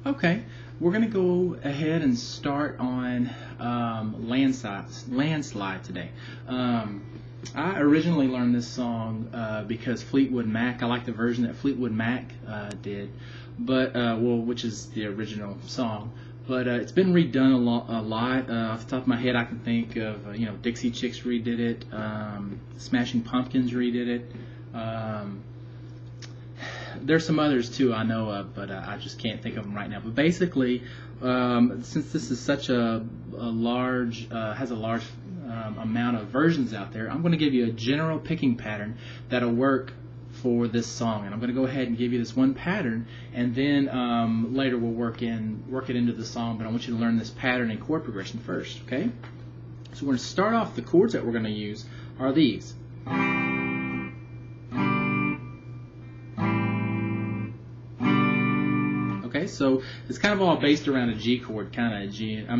Okay, we're going to go ahead and start on Landslide today. I originally learned this song because Fleetwood Mac, I like the version that Fleetwood Mac did, but which is the original song. But it's been redone a lot. Off the top of my head, I can think of Dixie Chicks redid it, Smashing Pumpkins redid it. There's some others too I know of, but I just can't think of them right now. But basically, since this is such a large, has a large amount of versions out there, I'm going to give you a general picking pattern that'll work for this song. And I'm going to go ahead and give you this one pattern, and then later we'll work it into the song. But I want you to learn this pattern and chord progression first. Okay? So we're going to start off. The chords that we're going to use are these. Okay, so it's kind of all based around a G chord, kind of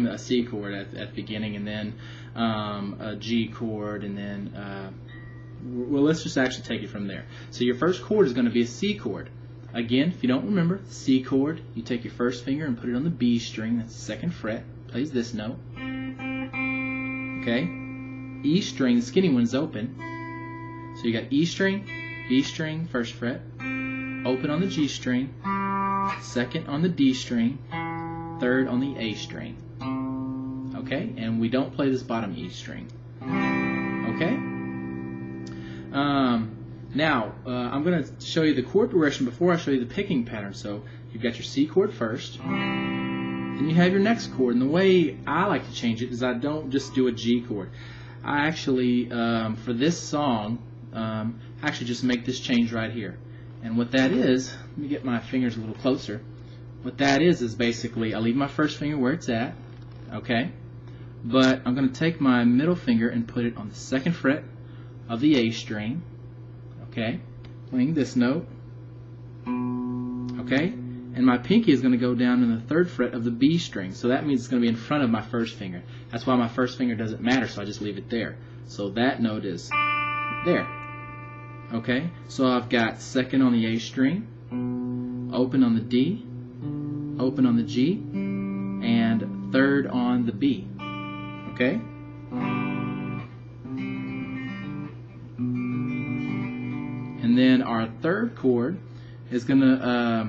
a C chord at the beginning, and then a G chord, and then well, let's just actually take it from there. So your first chord is going to be a C chord. Again, if you don't remember, C chord, you take your first finger and put it on the B string. That's the second fret. Plays this note. Okay, E string, the skinny one's open. So you got E string, B string, first fret, open on the G string, second on the D string, third on the A string. Okay, and we don't play this bottom E string. Okay. Now I'm going to show you the chord progression before I show you the picking pattern. So you've got your C chord first, then you have your next chord. And the way I like to change it is I don't just do a G chord. I actually, for this song, actually just make this change right here. And what that is, let me get my fingers a little closer. What that is basically I leave my first finger where it's at, okay? But I'm going to take my middle finger and put it on the second fret of the A string, okay? Playing this note, okay? And my pinky is going to go down in the third fret of the B string. So that means it's going to be in front of my first finger. That's why my first finger doesn't matter, so I just leave it there. So that note is there. Okay, so I've got second on the A string, open on the D, open on the G, and third on the B. Okay? And then our third chord is going to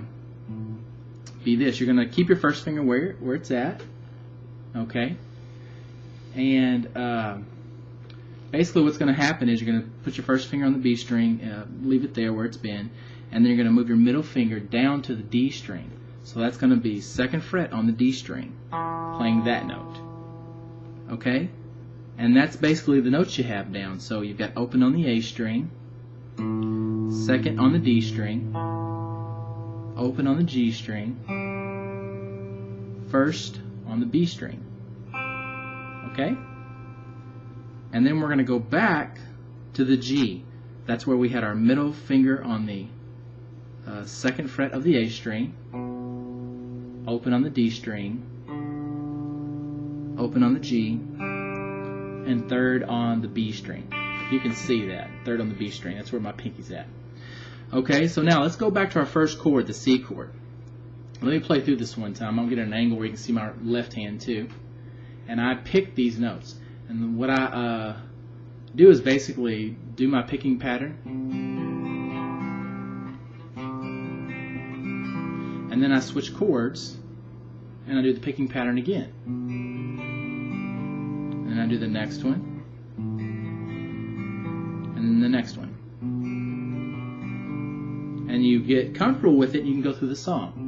be this. You're going to keep your first finger where it's at. Okay? And basically what's going to happen is you're going to put your first finger on the B string, leave it there where it's been, and then you're going to move your middle finger down to the D string. So that's going to be second fret on the D string, playing that note. Okay? And that's basically the notes you have down. So you've got open on the A string, second on the D string, open on the G string, first on the B string. Okay? And then we're going to go back to the G. That's where we had our middle finger on the second fret of the A string, open on the D string, open on the G, and third on the B string. You can see that, third on the B string. That's where my pinky's at. Okay, so now let's go back to our first chord, the C chord. Let me play through this one time. I'll get an angle where you can see my left hand too. And I pick these notes. And what I do is basically do my picking pattern, and then I switch chords, and I do the picking pattern again. And I do the next one, and then the next one. And you get comfortable with it, and you can go through the song.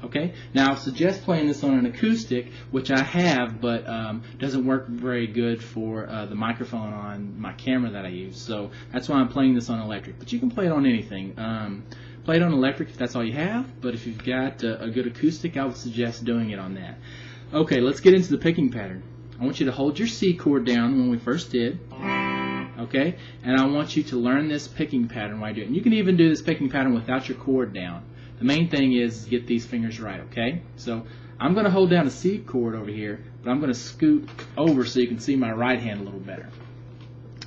Okay. Now I suggest playing this on an acoustic, which I have, but doesn't work very good for the microphone on my camera that I use. So that's why I'm playing this on electric. But you can play it on anything. Play it on electric if that's all you have. But if you've got a good acoustic, I would suggest doing it on that. Okay, let's get into the picking pattern. I want you to hold your C chord down when we first did. Okay, and I want you to learn this picking pattern while I do it. And you can even do this picking pattern without your chord down. The main thing is get these fingers right, okay? So I'm going to hold down the C chord over here, but I'm going to scoot over so you can see my right hand a little better.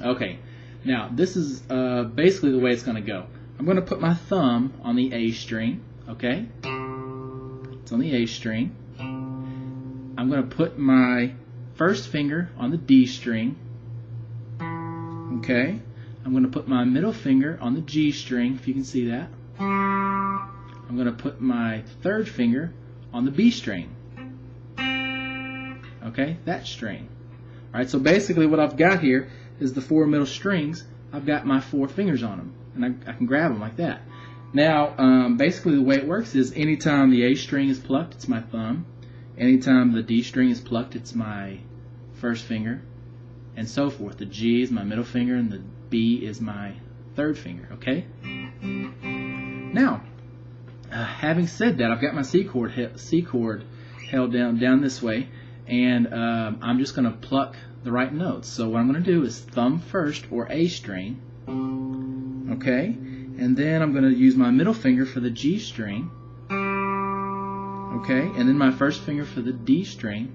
Okay, now this is basically the way it's going to go. I'm going to put my thumb on the A string, okay? It's on the A string. I'm going to put my first finger on the D string, okay? I'm going to put my middle finger on the G string, if you can see that. I'm going to put my third finger on the B string, okay? That string. Alright, so basically what I've got here is the 4 middle strings. I've got my 4 fingers on them, and I can grab them like that. Now, basically the way it works is anytime the A string is plucked, it's my thumb. Anytime the D string is plucked, it's my first finger, and so forth. The G is my middle finger, and the B is my third finger, okay? Now, having said that, I've got my C chord held down this way, and I'm just going to pluck the right notes. So what I'm going to do is thumb first, or A string, okay, and then I'm going to use my middle finger for the G string, okay, and then my first finger for the D string,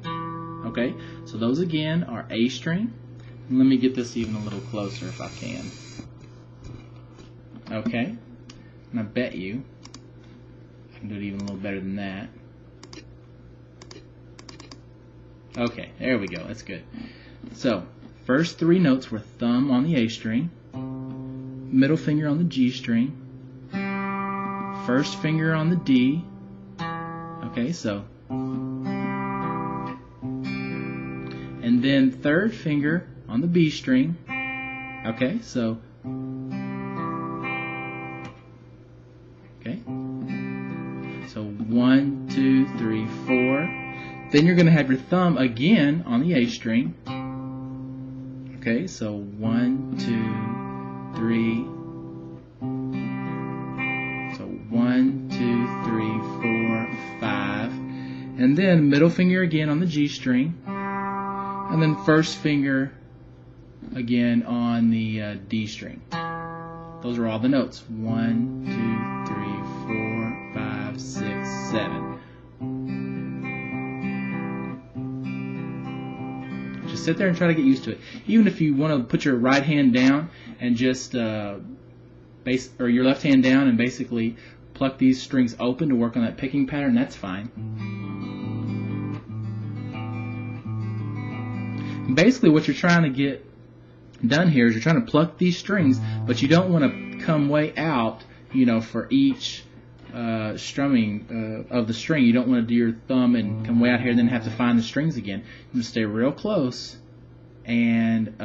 okay. So those again are A string. And let me get this even a little closer if I can. Okay, and I bet you I can do it even a little better than that. Okay, there we go, that's good. So, first 3 notes were thumb on the A string, middle finger on the G string, first finger on the D, okay, so, and then third finger on the B string, okay, so, okay, so 1, 2, 3, 4. Then you're going to have your thumb again on the A string. Okay, so 1, 2, 3. So 1, 2, 3, 4, 5. And then middle finger again on the G string. And then first finger again on the D string. Those are all the notes. 1, 2, 3, 4, 5, 6, 7. Just sit there and try to get used to it. Even if you want to put your right hand down and just or your left hand down and basically pluck these strings open to work on that picking pattern, that's fine. And basically what you're trying to get done here is you're trying to pluck these strings, but you don't want to come way out, you know, for each strumming of the string. You don't want to do your thumb and come way out here and then have to find the strings again. You want to stay real close and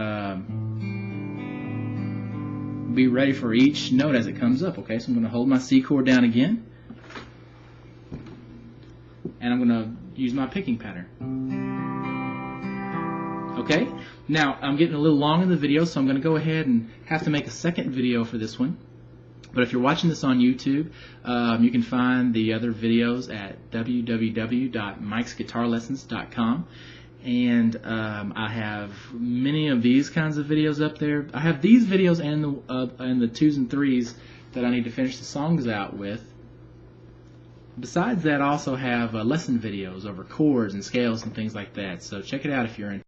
be ready for each note as it comes up. Okay, so I'm going to hold my C chord down again, and I'm going to use my picking pattern. Okay, now I'm getting a little long in the video, so I'm going to go ahead and have to make a second video for this one. But if you're watching this on YouTube, you can find the other videos at www.mikesguitarlessons.com. And I have many of these kinds of videos up there. I have these videos and the 2s and 3s that I need to finish the songs out with. Besides that, I also have lesson videos over chords and scales and things like that. So check it out if you're interested.